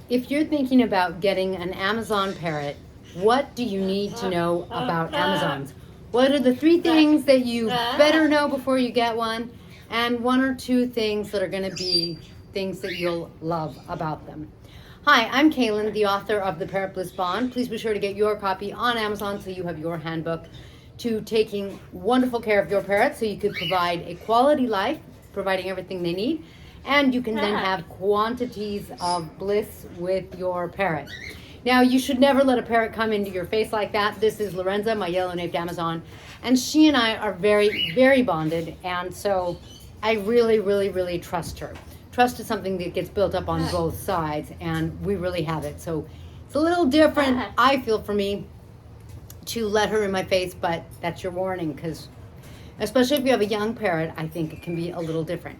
If you're thinking about getting an Amazon parrot, what do you need to know about Amazons? What are the 3 things that you better know before you get one? And 1 or 2 things that are going to be things that you'll love about them. Hi, I'm Kaylin, the author of the Parrot Bliss Bond. Please be sure to get your copy on Amazon so you have your handbook to taking wonderful care of your parrots so you could provide a quality life, providing everything they need. And you can then have quantities of bliss with your parrot. Now, you should never let a parrot come into your face like that. This is Lorenza, my yellow-naped Amazon, and she and I are very, very bonded, and so I really, really, really trust her. Trust is something that gets built up on both sides, and we really have it. So it's a little different, I feel, for me to let her in my face, but that's your warning, because especially if you have a young parrot, I think it can be a little different.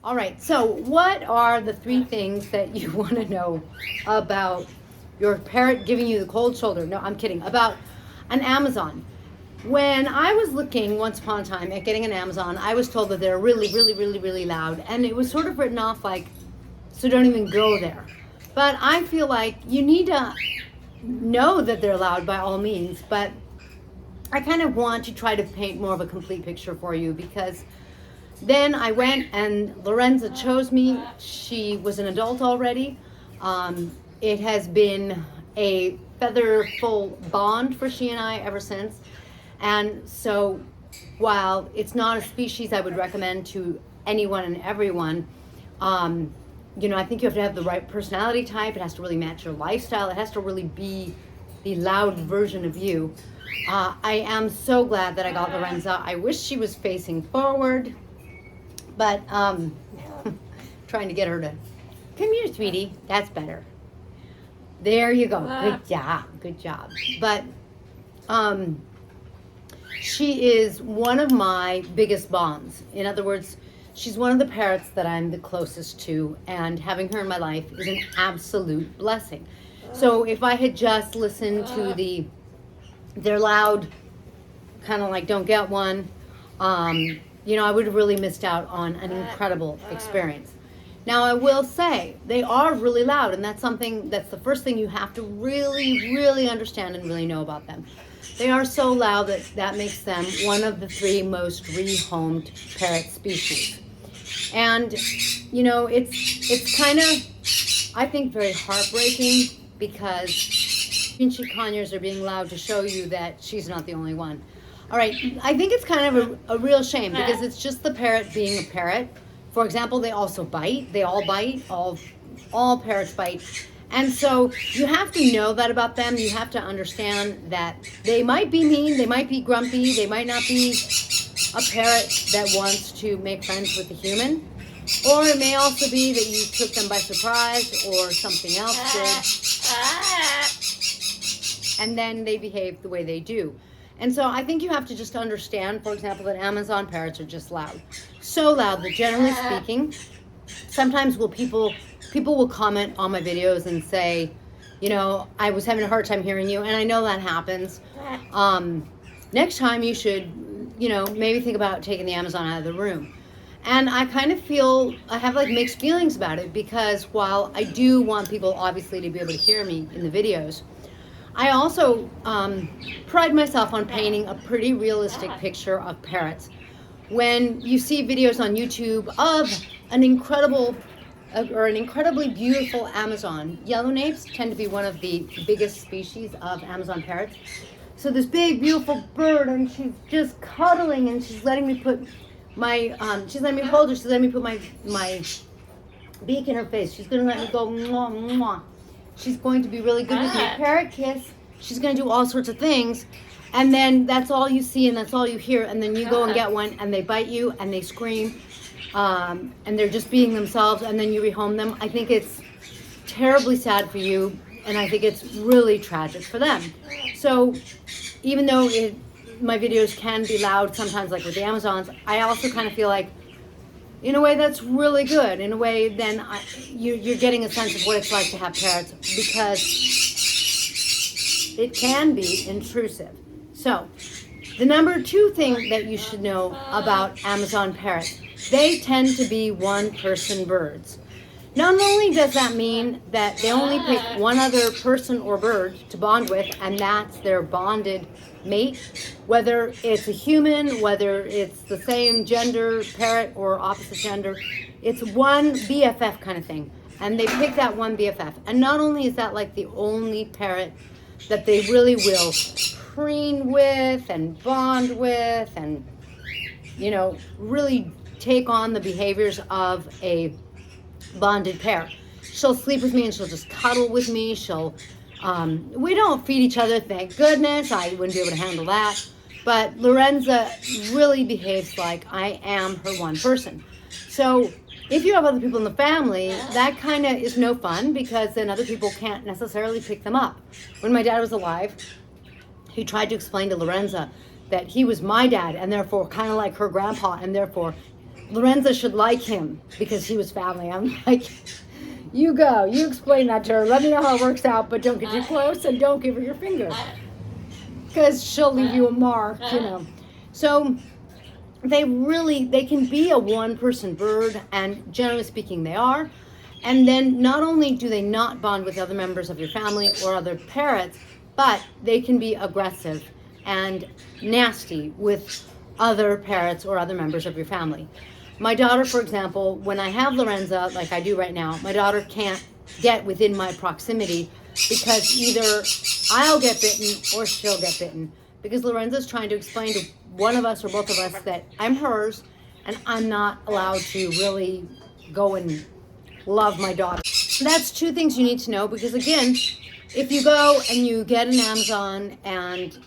All right, so what are the 3 things that you want to know about your parrot giving you the cold shoulder? No, I'm kidding. About an Amazon. When I was looking once upon a time at getting an Amazon, I was told that they're really, really, really, really loud. And it was sort of written off like, so don't even go there. But I feel like you need to know that they're loud by all means. But I kind of want to try to paint more of a complete picture for you, because then I went and Lorenza chose me. She was an adult already. It has been a featherful bond for she and I ever since. And so while it's not a species I would recommend to anyone and everyone, you know, I think you have to have the right personality type. It has to really match your lifestyle. It has to really be the loud version of you. I am so glad that I got Lorenza. I wish she was facing forward, but trying to get her to, come here, sweetie. That's better. There you go. Good job. Good job. But she is one of my biggest bonds. In other words, she's one of the parrots that I'm the closest to, and having her in my life is an absolute blessing. So if I had just listened to their loud, kind of like don't get one, you know, I would have really missed out on an incredible experience. Now, I will say they are really loud, and that's the first thing you have to really, really understand and really know about them. They are so loud that makes them one of the 3 most rehomed parrot species. And, you know, it's kind of, I think, very heartbreaking, because Vinci conures are being loud to show you that she's not the only one. All right, I think it's kind of a real shame, because it's just the parrot being a parrot. For example, they also bite. They all bite. All parrots bite. And so you have to know that about them. You have to understand that they might be mean, they might be grumpy, they might not be a parrot that wants to make friends with a human. Or it may also be that you took them by surprise, or something else did, and then they behave the way they do. And so I think you have to just understand, for example, that Amazon parrots are just loud. So loud that, generally speaking, sometimes people will comment on my videos and say, you know, I was having a hard time hearing you, and I know that happens. Next time you should, you know, maybe think about taking the Amazon out of the room. And I kind of feel, I have like mixed feelings about it, because while I do want people obviously to be able to hear me in the videos, I also pride myself on painting a pretty realistic picture of parrots. When you see videos on YouTube of an incredibly beautiful Amazon, yellow-napes tend to be one of the biggest species of Amazon parrots. So this big, beautiful bird, and she's just cuddling, and she's letting me put she's letting me hold her, she's letting me put my beak in her face. She's gonna let me go, mwah, mwah. She's going to be really good with my parrot kiss. She's going to do all sorts of things. And then that's all you see and that's all you hear. And then you go and get one and they bite you and they scream. And they're just being themselves, and then you rehome them. I think it's terribly sad for you, and I think it's really tragic for them. So even though my videos can be loud sometimes, like with the Amazons, I also kind of feel like in a way that's really good. In a way, then you're getting a sense of what it's like to have parrots, because it can be intrusive. So, the number 2 thing that you should know about Amazon parrots, they tend to be one-person birds. Not only does that mean that they only pick one other person or bird to bond with, and that's their bonded mate, whether it's a human, whether it's the same gender parrot or opposite gender, it's one BFF kind of thing. And they pick that one BFF. And not only is that like the only parrot that they really will preen with and bond with and, you know, really take on the behaviors of a bonded pair. She'll sleep with me and she'll just cuddle with me. We don't feed each other, thank goodness. I wouldn't be able to handle that. But Lorenza really behaves like I am her one person. So if you have other people in the family, that kind of is no fun, because then other people can't necessarily pick them up. When my dad was alive, he tried to explain to Lorenza that he was my dad and therefore kind of like her grandpa, and therefore Lorenza should like him because he was family. I'm like, you go, you explain that to her. Let me know how it works out, but don't get too close and don't give her your finger, because she'll leave you a mark, you know. So they can be a one-person bird, and generally speaking they are. And then not only do they not bond with other members of your family or other parrots, but they can be aggressive and nasty with other parrots or other members of your family. My daughter, for example, when I have Lorenza, like I do right now, my daughter can't get within my proximity, because either I'll get bitten or she'll get bitten. Because Lorenza's trying to explain to one of us or both of us that I'm hers and I'm not allowed to really go and love my daughter. That's 2 things you need to know, because again, if you go and you get an Amazon and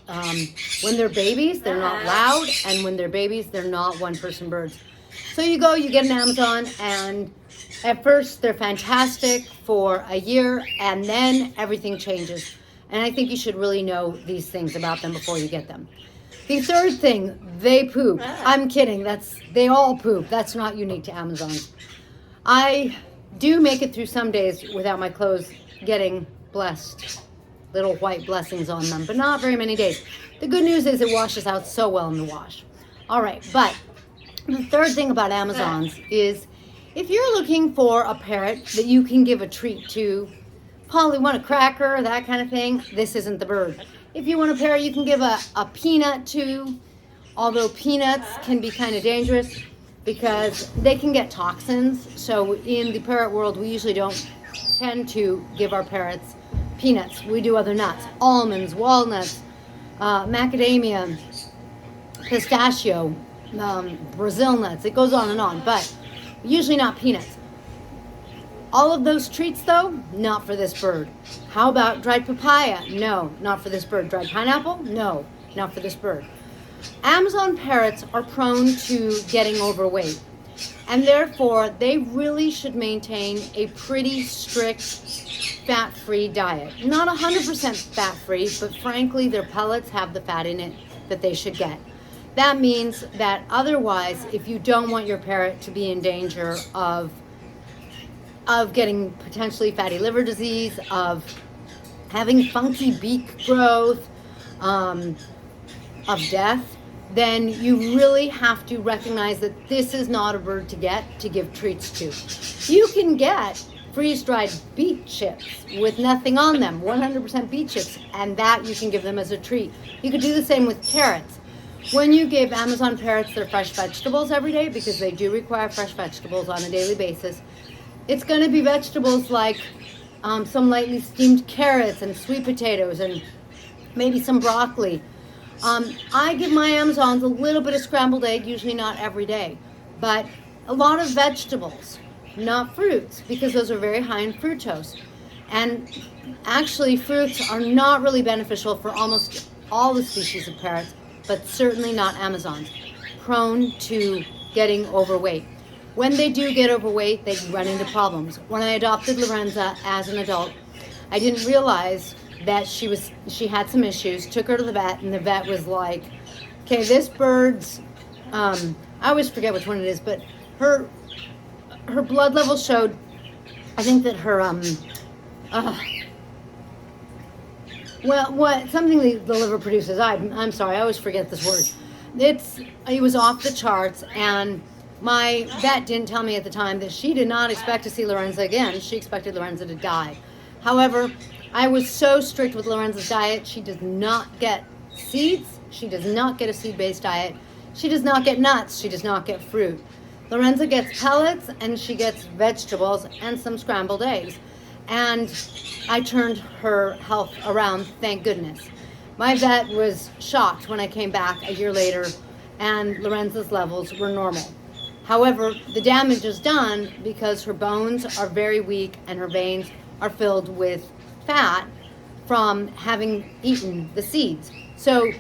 when they're babies, they're not loud, and when they're babies, they're not one-person birds. So you go, you get an Amazon, and at first they're fantastic for a year, and then everything changes. And I think you should really know these things about them before you get them. The third thing, they poop. I'm kidding. They all poop. That's not unique to Amazons. I do make it through some days without my clothes getting blessed, little white blessings on them, but not very many days. The good news is it washes out so well in the wash. All right, but the third thing about Amazons is if you're looking for a parrot that you can give a treat to, probably want a cracker, that kind of thing, this isn't the bird. If you want a parrot you can give a peanut to, although peanuts can be kind of dangerous because they can get toxins. So in the parrot world, we usually don't tend to give our parrots peanuts. We do other nuts, almonds, walnuts, macadamia, pistachio, Brazil nuts. It goes on and on, but usually not peanuts. All of those treats, though, not for this bird. How about dried papaya? No, not for this bird. Dried pineapple? No, not for this bird. Amazon parrots are prone to getting overweight, and therefore they really should maintain a pretty strict fat-free diet. Not 100% fat-free, but frankly their pellets have the fat in it that they should get. That means that otherwise, if you don't want your parrot to be in danger of getting potentially fatty liver disease, of having funky beak growth, of death, then you really have to recognize that this is not a bird to give treats to. You can get freeze-dried beet chips with nothing on them, 100% beet chips, and that you can give them as a treat. You could do the same with carrots. When you give Amazon parrots their fresh vegetables every day, because they do require fresh vegetables on a daily basis, it's going to be vegetables like some lightly steamed carrots and sweet potatoes and maybe some broccoli. I give my Amazons a little bit of scrambled egg, usually not every day, but a lot of vegetables, not fruits, because those are very high in fructose. And actually fruits are not really beneficial for almost all the species of parrots, but certainly not Amazons, prone to getting overweight. When they do get overweight, they run into problems. When I adopted Lorenza as an adult, I didn't realize that she had some issues, took her to the vet, and the vet was like, okay, this bird's, I always forget which one it is, but her her blood level showed, I think that her, something the liver produces. I'm sorry, I always forget this word. It was off the charts, and my vet didn't tell me at the time that she did not expect to see Lorenza again. She expected Lorenza to die. However, I was so strict with Lorenza's diet. She does not get seeds. She does not get a seed-based diet. She does not get nuts. She does not get fruit. Lorenza gets pellets, and she gets vegetables and some scrambled eggs. And I turned her health around, thank goodness. My vet was shocked when I came back a year later and Lorenza's levels were normal. However, the damage is done because her bones are very weak and her veins are filled with fat from having eaten the seeds. So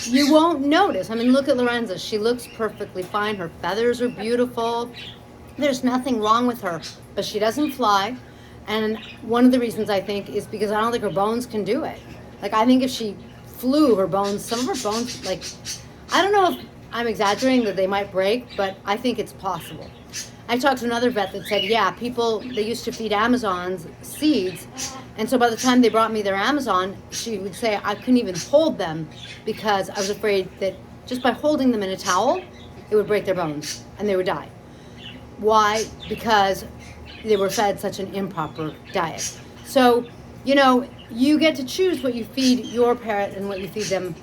you won't notice. I mean, look at Lorenza. She looks perfectly fine. Her feathers are beautiful. There's nothing wrong with her, but she doesn't fly. And one of the reasons I think is because I don't think her bones can do it. Like, I think if she flew, her bones, some of her bones, like, I don't know if I'm exaggerating that they might break, but I think it's possible. I talked to another vet that said, yeah, they used to feed Amazons seeds, and so by the time they brought me their Amazon, she would say I couldn't even hold them because I was afraid that just by holding them in a towel, it would break their bones and they would die. Why? Because they were fed such an improper diet. So, you get to choose what you feed your parrot and what you feed them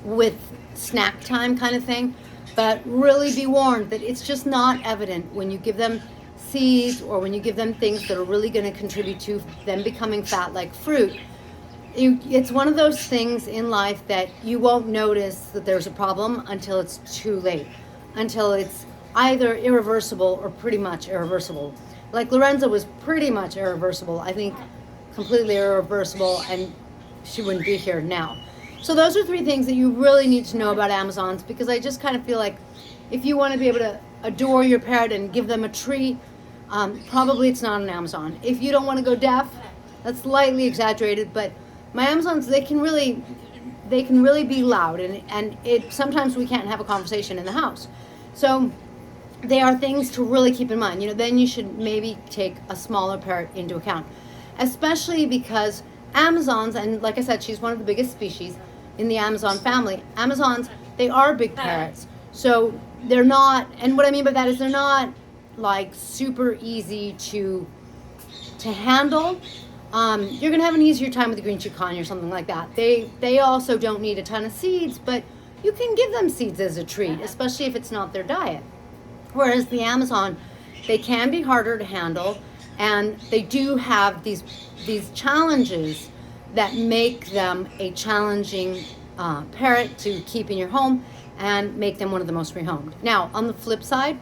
with snack time kind of thing, but really be warned that it's just not evident when you give them seeds or when you give them things that are really going to contribute to them becoming fat like fruit. It's one of those things in life that you won't notice that there's a problem until it's too late, until it's either irreversible or pretty much irreversible. Like Lorenza was pretty much irreversible, I think completely irreversible, and she wouldn't be here now. So those are 3 things that you really need to know about Amazons, because I just kind of feel like if you want to be able to adore your parrot and give them a treat, probably it's not an Amazon. If you don't want to go deaf, that's slightly exaggerated, but my Amazons, they can really be loud, and sometimes we can't have a conversation in the house. So they are things to really keep in mind. Then you should maybe take a smaller parrot into account, especially because Amazons, and like I said, she's one of the biggest species in the Amazon family. Amazons, they are big parrots. So they're not, and what I mean by that is they're not like super easy to handle. You're gonna have an easier time with the green chickon or something like that. They also don't need a ton of seeds, but you can give them seeds as a treat, especially if it's not their diet. Whereas the Amazon, they can be harder to handle, and they do have these challenges that make them a challenging parrot to keep in your home and make them one of the most rehomed. Now, on the flip side,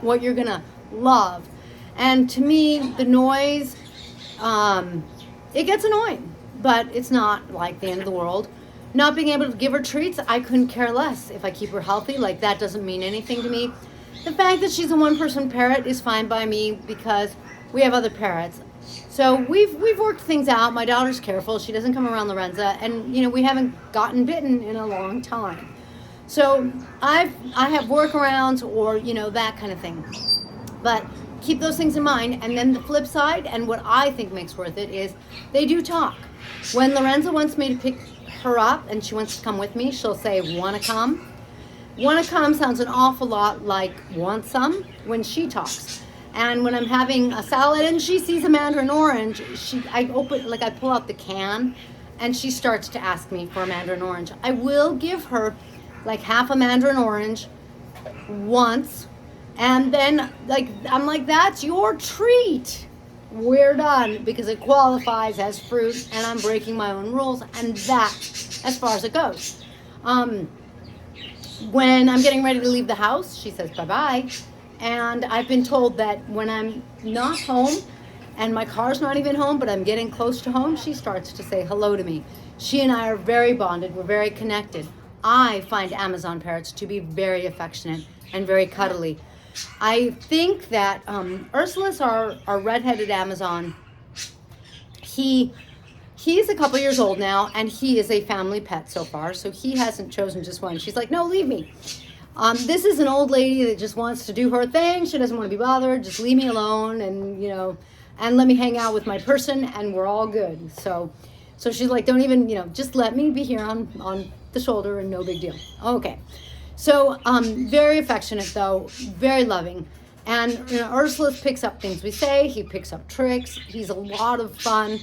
what you're gonna love, and to me, the noise, it gets annoying, but it's not like the end of the world. Not being able to give her treats, I couldn't care less. If I keep her healthy, like, that doesn't mean anything to me. The fact that she's a one-person parrot is fine by me because we have other parrots. So we've worked things out. My daughter's careful. She doesn't come around Lorenza, and we haven't gotten bitten in a long time. So I have workarounds or that kind of thing. But keep those things in mind. And then the flip side, and what I think makes worth it, is they do talk. When Lorenza wants me to pick her up and she wants to come with me, she'll say, "Wanna come?" "Wanna come" sounds an awful lot like "want some" when she talks. And when I'm having a salad and she sees a mandarin orange, I pull out the can and she starts to ask me for a mandarin orange. I will give her like half a mandarin orange once, and then I'm like, "That's your treat. We're done," because it qualifies as fruit and I'm breaking my own rules, and that's as far as it goes. When I'm getting ready to leave the house, she says bye-bye. And I've been told that when I'm not home and my car's not even home, but I'm getting close to home, she starts to say hello to me. She and I are very bonded. We're very connected. I find Amazon parrots to be very affectionate and very cuddly. I think that Ursulus, our redheaded Amazon, he's a couple years old now, and he is a family pet so far, so he hasn't chosen just one. She's like, "No, leave me." This is an old lady that just wants to do her thing. She doesn't want to be bothered. Just leave me alone, and and let me hang out with my person, and we're all good. So she's like, don't even, just let me be here on the shoulder, and no big deal. Okay. So very affectionate though, very loving. And Ursula picks up things we say. He picks up tricks. He's a lot of fun.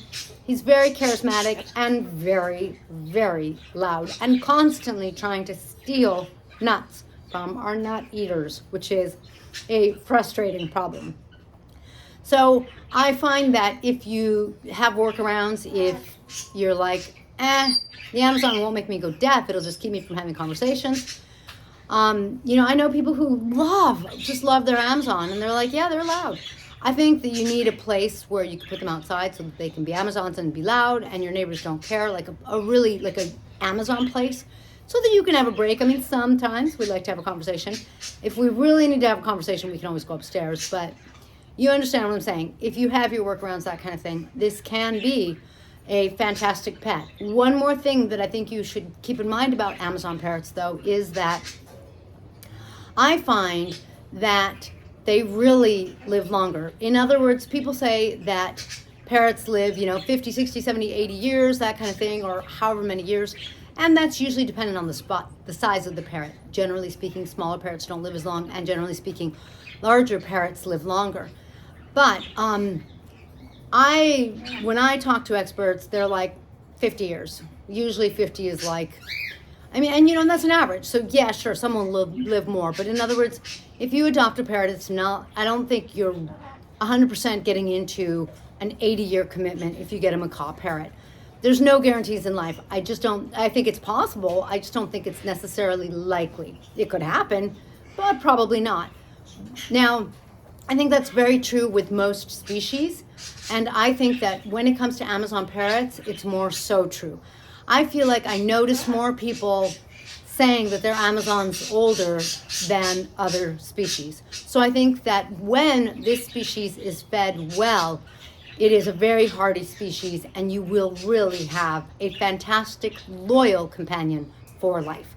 He's very charismatic and very, very loud, and constantly trying to steal nuts from our nut eaters, which is a frustrating problem. So I find that if you have workarounds, if you're like, the Amazon won't make me go deaf, it'll just keep me from having conversations. I know people who just love their Amazon, and they're like, yeah, they're loud. I think that you need a place where you can put them outside so that they can be Amazons and be loud, and your neighbors don't care, like an Amazon place, so that you can have a break. I mean, sometimes we like to have a conversation. If we really need to have a conversation, we can always go upstairs, but you understand what I'm saying. If you have your workarounds, that kind of thing, this can be a fantastic pet. One more thing that I think you should keep in mind about Amazon parrots, though, is that I find that they really live longer. In other words, people say that parrots live, 50, 60, 70, 80 years, that kind of thing, or however many years. And that's usually dependent on the size of the parrot. Generally speaking, smaller parrots don't live as long, and generally speaking, larger parrots live longer. But when I talk to experts, they're like 50 years. Usually 50 is like, and that's an average. So yeah, sure, some will live more. But in other words, if you adopt a parrot, I don't think you're 100% getting into an 80-year commitment if you get a macaw parrot. There's no guarantees in life. I think it's possible. I just don't think it's necessarily likely. It could happen, but probably not. Now, I think that's very true with most species. And I think that when it comes to Amazon parrots, it's more so true. I feel like I notice more people saying that their Amazon's older than other species. So I think that when this species is fed well, it is a very hardy species, and you will really have a fantastic, loyal companion for life.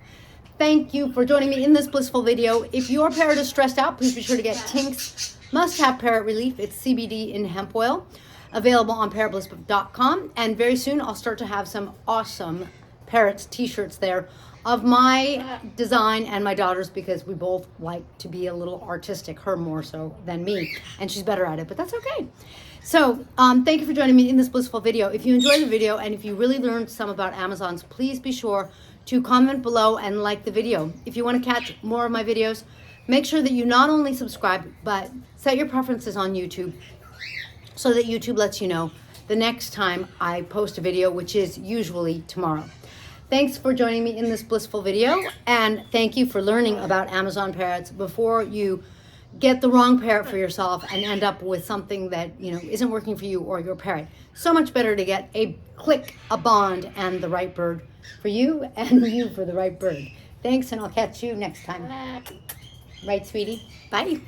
Thank you for joining me in this blissful video. If your parrot is stressed out, please be sure to get TINK'S Must-Have Parrot Relief. It's CBD in hemp oil. Available on parrotbliss.com, and very soon I'll start to have some awesome parrots t-shirts there of my design and my daughter's, because we both like to be a little artistic, her more so than me, and she's better at it, but that's okay. So thank you for joining me in this blissful video. If you enjoyed the video and if you really learned some about Amazons, please be sure to comment below and like the video. If you want to catch more of my videos, make sure that you not only subscribe, but set your preferences on YouTube, so that YouTube lets you know the next time I post a video, which is usually tomorrow. Thanks for joining me in this blissful video, and thank you for learning about Amazon parrots before you get the wrong parrot for yourself and end up with something that isn't working for you or your parrot. So much better to get a bond and the right bird for you, and you for the right bird. Thanks, and I'll catch you next time. Right, sweetie? Bye.